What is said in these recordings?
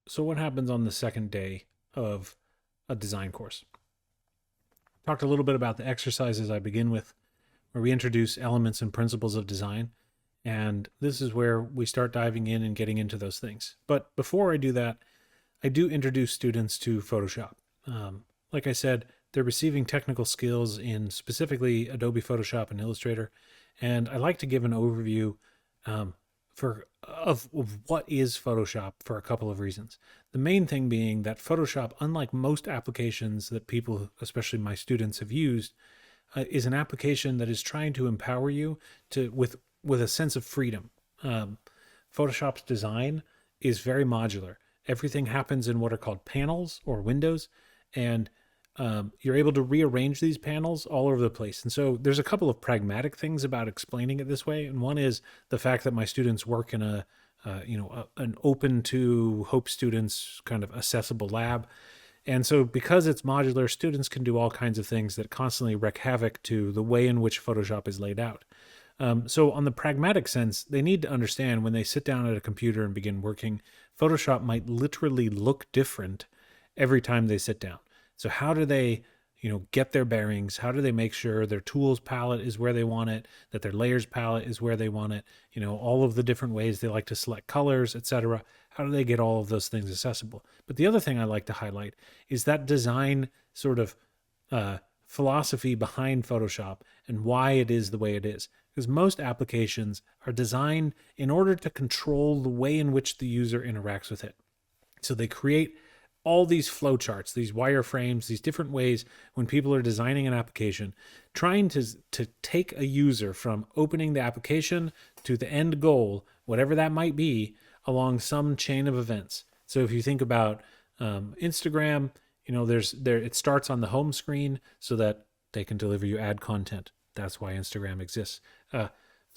So what happens on the second day of a design course? Talked a little bit about the exercises I begin with, where we introduce elements and principles of design. And this is where we start diving in and getting into those things. But before I do that, I do introduce students to Photoshop. Like I said, they're receiving technical skills in specifically Adobe Photoshop and Illustrator. And I like to give an overview um, of what is Photoshop for a couple of reasons. The main thing being that Photoshop, unlike most applications that people, especially my students, have used, is an application that is trying to empower you to with a sense of freedom. Um, Photoshop's design is very modular. Everything happens in what are called panels or windows, and you're able to rearrange these panels all over the place. And so there's a couple of pragmatic things about explaining it this way. And one is the fact that my students work in an open to Hope students kind of accessible lab. And so because it's modular, students can do all kinds of things that constantly wreak havoc to the way in which Photoshop is laid out. So on the pragmatic sense, they need to understand when they sit down at a computer and begin working, Photoshop might literally look different every time they sit down. So how do they, get their bearings? How do they make sure their tools palette is where they want it, that their layers palette is where they want it, all of the different ways they like to select colors, etc. How do they get all of those things accessible? But the other thing I like to highlight is that design sort of philosophy behind Photoshop and why it is the way it is. Because most applications are designed in order to control the way in which the user interacts with it. So they create all these flowcharts, these wireframes, these different ways when people are designing an application, trying to take a user from opening the application to the end goal, whatever that might be, along some chain of events. So if you think about Instagram, it starts on the home screen so that they can deliver you ad content. That's why Instagram exists.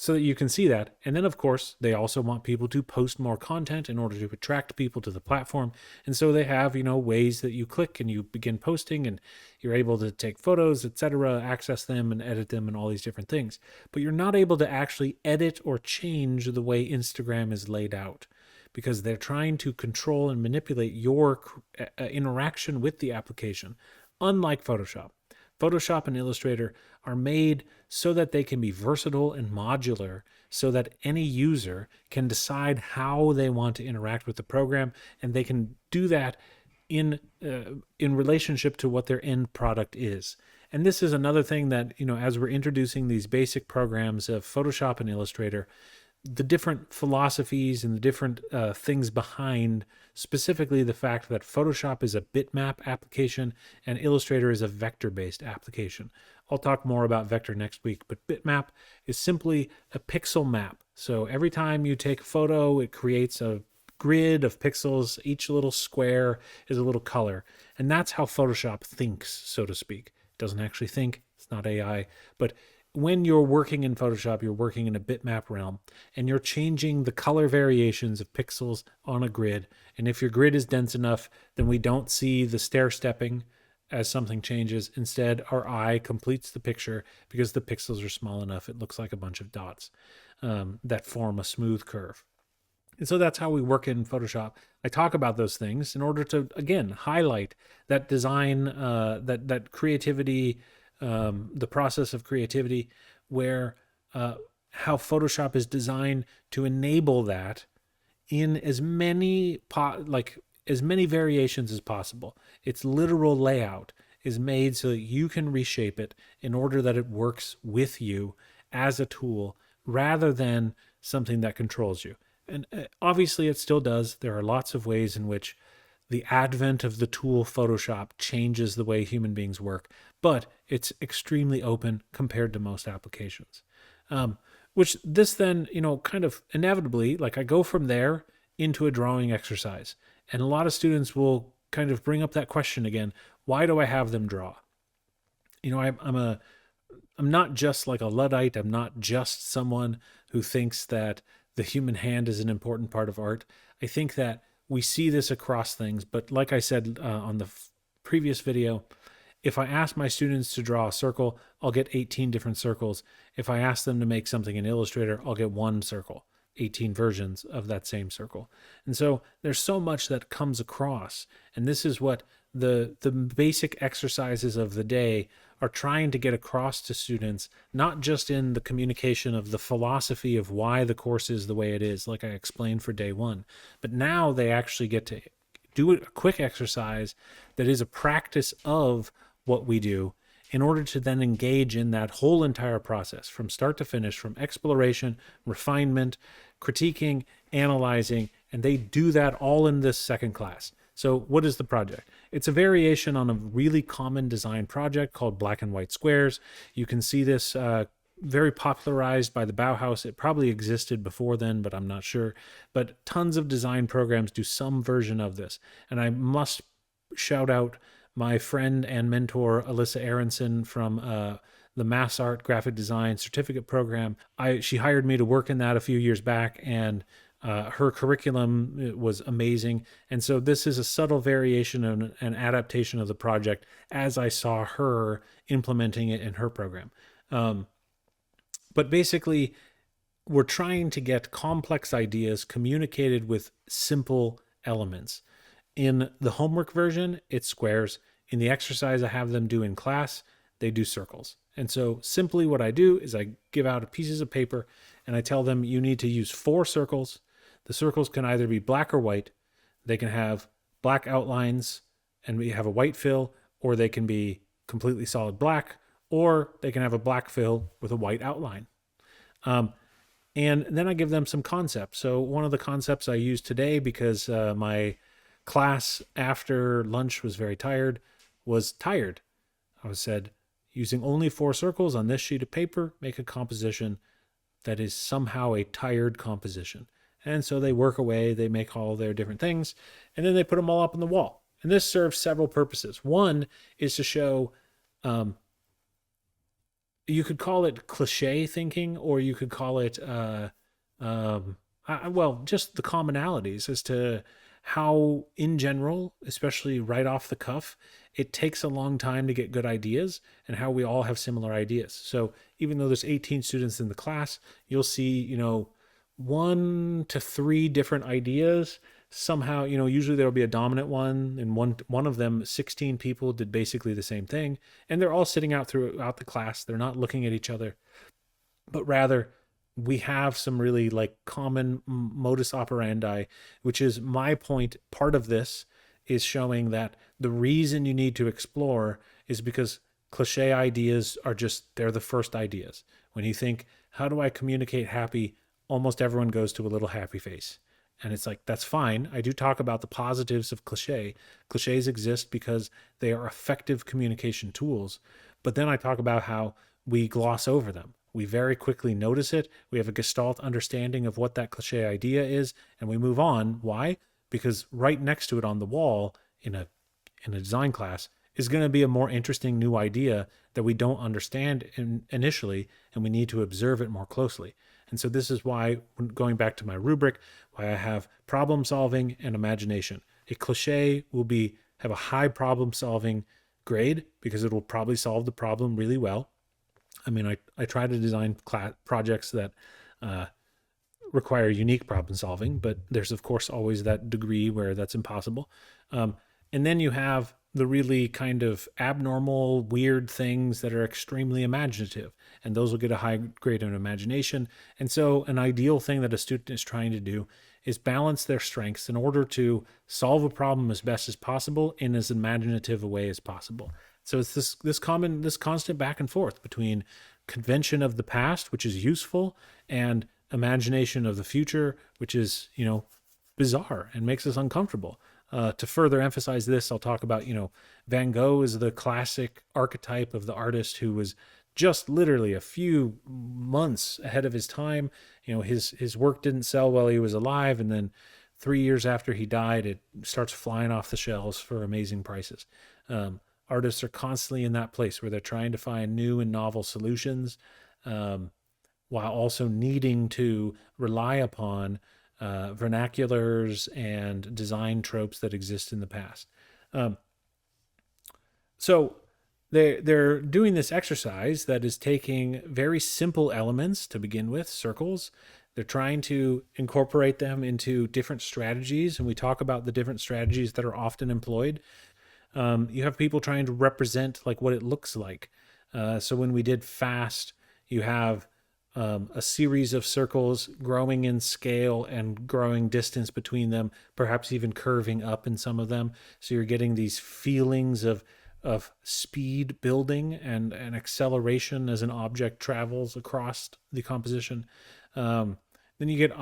So that you can see that. And then, of course, they also want people to post more content in order to attract people to the platform. And so they have, ways that you click and you begin posting and you're able to take photos, etc., access them and edit them and all these different things. But you're not able to actually edit or change the way Instagram is laid out because they're trying to control and manipulate your interaction with the application, unlike Photoshop. Photoshop and Illustrator are made so that they can be versatile and modular so that any user can decide how they want to interact with the program, and they can do that in relationship to what their end product is. And this is another thing that, as we're introducing these basic programs of Photoshop and Illustrator, the different philosophies and the different things behind specifically the fact that Photoshop is a bitmap application and Illustrator is a vector-based application. I'll talk more about vector next week, but bitmap is simply a pixel map. So every time you take a photo, it creates a grid of pixels. Each little square is a little color. And that's how Photoshop thinks, so to speak. It doesn't actually think, it's not AI, but when you're working in Photoshop, you're working in a bitmap realm and you're changing the color variations of pixels on a grid. And if your grid is dense enough, then we don't see the stair stepping as something changes. Instead, our eye completes the picture because the pixels are small enough. It looks like a bunch of dots that form a smooth curve. And so that's how we work in Photoshop. I talk about those things in order to, again, highlight that design, that creativity, the process of creativity, where how Photoshop is designed to enable that in as many as many variations as possible. Its literal layout is made so that you can reshape it in order that it works with you as a tool rather than something that controls you. And obviously it still does. There are lots of ways in which the advent of the tool Photoshop changes the way human beings work, but it's extremely open compared to most applications. Which this then, kind of inevitably, like I go from there into a drawing exercise. And a lot of students will kind of bring up that question again. Why do I have them draw? I'm not just like a Luddite. I'm not just someone who thinks that the human hand is an important part of art. I think that we see this across things, but like I said on the previous video, if I ask my students to draw a circle, I'll get 18 different circles. If I ask them to make something in Illustrator, I'll get one circle. 18 versions of that same circle. And so there's so much that comes across. And this is what the basic exercises of the day are trying to get across to students, not just in the communication of the philosophy of why the course is the way it is, like I explained for day one, but now they actually get to do a quick exercise that is a practice of what we do in order to then engage in that whole entire process from start to finish, from exploration, refinement, critiquing, analyzing, and they do that all in this second class. So what is the project? It's a variation on a really common design project called black and white squares. You can see this very popularized by the Bauhaus. It probably existed before then, but I'm not sure. But tons of design programs do some version of this. And I must shout out my friend and mentor, Alyssa Aronson from the Mass Art Graphic Design Certificate Program. She hired me to work in that a few years back, and her curriculum was amazing. And so this is a subtle variation and an adaptation of the project as I saw her implementing it in her program. But basically, we're trying to get complex ideas communicated with simple elements. In the homework version, it's squares. In the exercise I have them do in class, they do circles. And so simply what I do is I give out pieces of paper and I tell them you need to use 4 circles. The circles can either be black or white. They can have black outlines and we have a white fill, or they can be completely solid black, or they can have a black fill with a white outline. And then I give them some concepts. So one of the concepts I used today, because my class after lunch was very tired, was tired. I said, using only 4 circles on this sheet of paper, make a composition that is somehow a tired composition. And so they work away, they make all their different things, and then they put them all up on the wall. And this serves several purposes. One is to show, you could call it cliche thinking, or you could call it, just the commonalities as to how, in general, especially right off the cuff, it takes a long time to get good ideas, and how we all have similar ideas. So even though there's 18 students in the class, you'll see, 1 to 3 different ideas. Somehow, usually there'll be a dominant one, and one of them, 16 people did basically the same thing, and they're all sitting out throughout the class. They're not looking at each other, but rather we have some really common modus operandi, which is my point. Part of this is showing that the reason you need to explore is because cliche ideas they're the first ideas. When you think, how do I communicate happy? Almost everyone goes to a little happy face. And it's that's fine. I do talk about the positives of cliche. Cliches exist because they are effective communication tools. But then I talk about how we gloss over them. We very quickly notice it. We have a gestalt understanding of what that cliche idea is, and we move on. Why? Because right next to it on the wall in a design class is going to be a more interesting new idea that we don't understand initially, and we need to observe it more closely. And so this is why, going back to my rubric, why I have problem solving and imagination. A cliche will have a high problem solving grade because it will probably solve the problem really well. I mean, I try to design projects that require unique problem solving, but there's of course always that degree where that's impossible. And then you have the really kind of abnormal, weird things that are extremely imaginative, and those will get a high grade in imagination. And so an ideal thing that a student is trying to do is balance their strengths in order to solve a problem as best as possible in as imaginative a way as possible. So it's this constant back and forth between convention of the past, which is useful, and imagination of the future, which is, bizarre and makes us uncomfortable. To further emphasize this, I'll talk about, Van Gogh is the classic archetype of the artist who was just literally a few months ahead of his time. His work didn't sell while he was alive, and then 3 years after he died, it starts flying off the shelves for amazing prices. Artists are constantly in that place where they're trying to find new and novel solutions, while also needing to rely upon vernaculars and design tropes that exist in the past. So they're doing this exercise that is taking very simple elements to begin with, circles. They're trying to incorporate them into different strategies, and we talk about the different strategies that are often employed. You have people trying to represent like what it looks like. So when we did FAST, you have a series of circles growing in scale and growing distance between them, perhaps even curving up in some of them. So you're getting these feelings of speed building and acceleration as an object travels across the composition. Then you get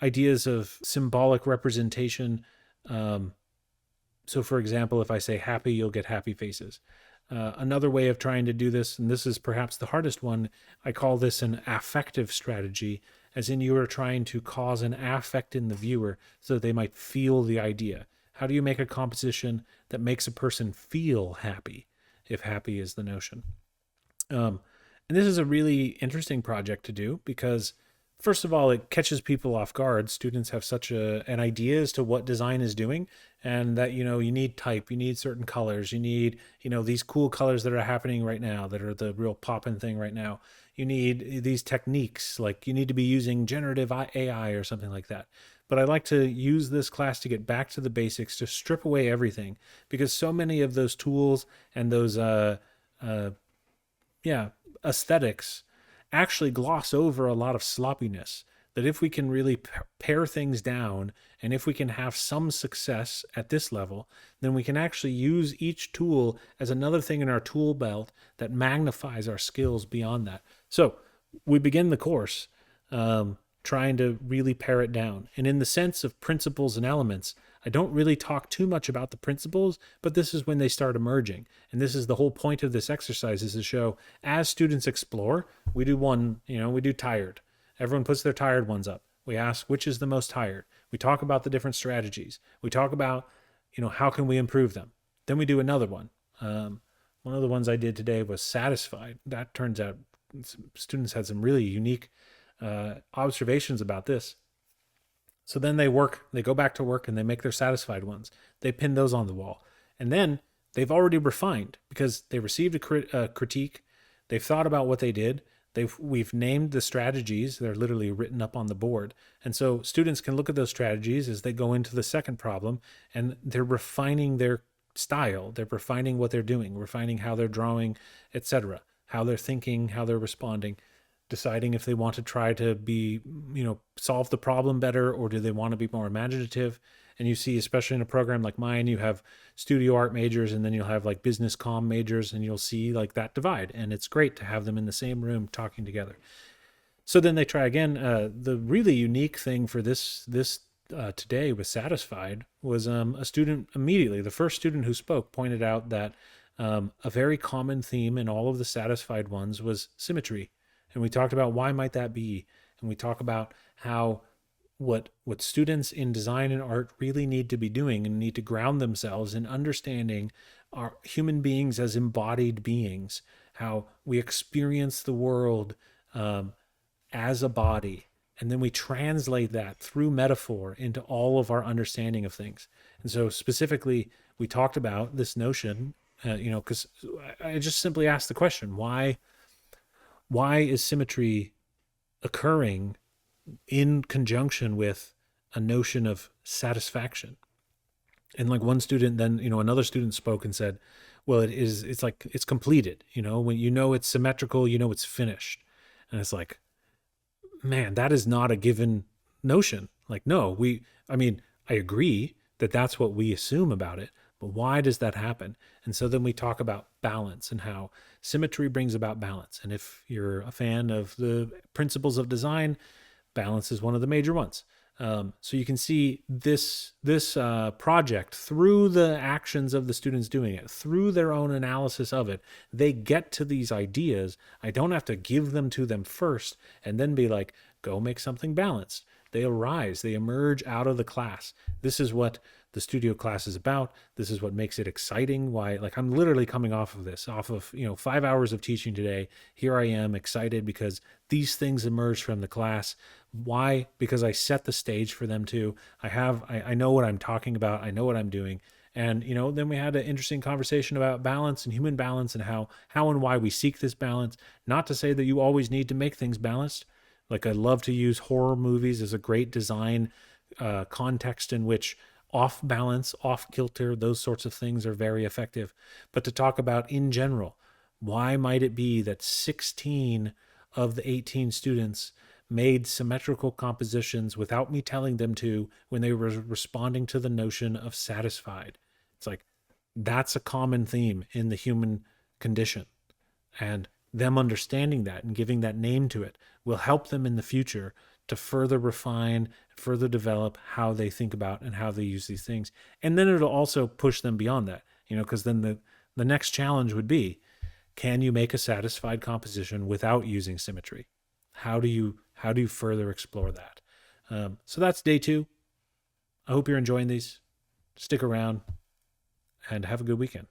ideas of symbolic representation. So, for example, if I say happy, you'll get happy faces. Another way of trying to do this, and this is perhaps the hardest one, I call this an affective strategy, as in you are trying to cause an affect in the viewer so that they might feel the idea. How do you make a composition that makes a person feel happy, if happy is the notion? And this is a really interesting project to do because, first of all, it catches people off guard. Students have such an idea as to what design is doing, and that, you need type, you need certain colors, you need, these cool colors that are happening right now that are the real poppin' thing right now. You need these techniques, like you need to be using generative AI or something like that. But I like to use this class to get back to the basics, to strip away everything, because so many of those tools and those aesthetics actually gloss over a lot of sloppiness. That if we can really pare things down, and if we can have some success at this level, then we can actually use each tool as another thing in our tool belt that magnifies our skills beyond that. So we begin the course trying to really pare it down. And in the sense of principles and elements, I don't really talk too much about the principles, but this is when they start emerging. And this is the whole point of this exercise, is to show as students explore, we do tired. Everyone puts their tired ones up. We ask, which is the most tired? We talk about the different strategies. We talk about, how can we improve them? Then we do another one. One of the ones I did today was satisfied. That turns out students had some really unique observations about this. So then they go back to work and they make their satisfied ones. They pin those on the wall. And then they've already refined because they received a critique. They've thought about what they did. We've named the strategies. They're literally written up on the board. And so students can look at those strategies as they go into the second problem, and they're refining their style. They're refining what they're doing, refining how they're drawing, etc., how they're thinking, how they're responding, deciding if they want to try to be, solve the problem better, or do they want to be more imaginative. And you see, especially in a program like mine, you have studio art majors, and then you'll have like business comm majors, and you'll see like that divide. And it's great to have them in the same room talking together. So then they try again. The really unique thing for this today with Satisfied was a student immediately, the first student who spoke, pointed out that a very common theme in all of the Satisfied ones was symmetry. And we talked about why might that be. And we talk about how what students in design and art really need to be doing and need to ground themselves in understanding our human beings as embodied beings, how we experience the world as a body, and then we translate that through metaphor into all of our understanding of things. And so specifically, we talked about this notion, because I just simply asked the question, why is symmetry occurring in conjunction with a notion of satisfaction? And like one student, then, another student spoke and said, well, it's like, it's completed, when it's symmetrical, it's finished. And it's like, man, that is not a given notion. Like, no, I agree that that's what we assume about it, but why does that happen? And so then we talk about balance and how symmetry brings about balance. And if you're a fan of the principles of design, balance is one of the major ones. So you can see this project through the actions of the students doing it, through their own analysis of it, they get to these ideas. I don't have to give them to them first and then be like, go make something balanced. They arise, they emerge out of the class. This is what the studio class is about. This is what makes it exciting. Why, like, I'm literally coming off of 5 hours of teaching today. Here I am excited because these things emerge from the class. Why? Because I set the stage for them to. I know what I'm talking about. I know what I'm doing. And, then we had an interesting conversation about balance and human balance and how and why we seek this balance. Not to say that you always need to make things balanced, Like, I love to use horror movies as a great design context in which off balance, off kilter, those sorts of things are very effective. But to talk about in general, why might it be that 16 of the 18 students made symmetrical compositions without me telling them to when they were responding to the notion of satisfied? It's like, that's a common theme in the human condition. And them understanding that and giving that name to it will help them in the future to further refine, further develop how they think about and how they use these things. And then it'll also push them beyond that, because then the next challenge would be, can you make a satisfied composition without using symmetry? How do you further explore that? So that's day 2. I hope you're enjoying these. Stick around and have a good weekend.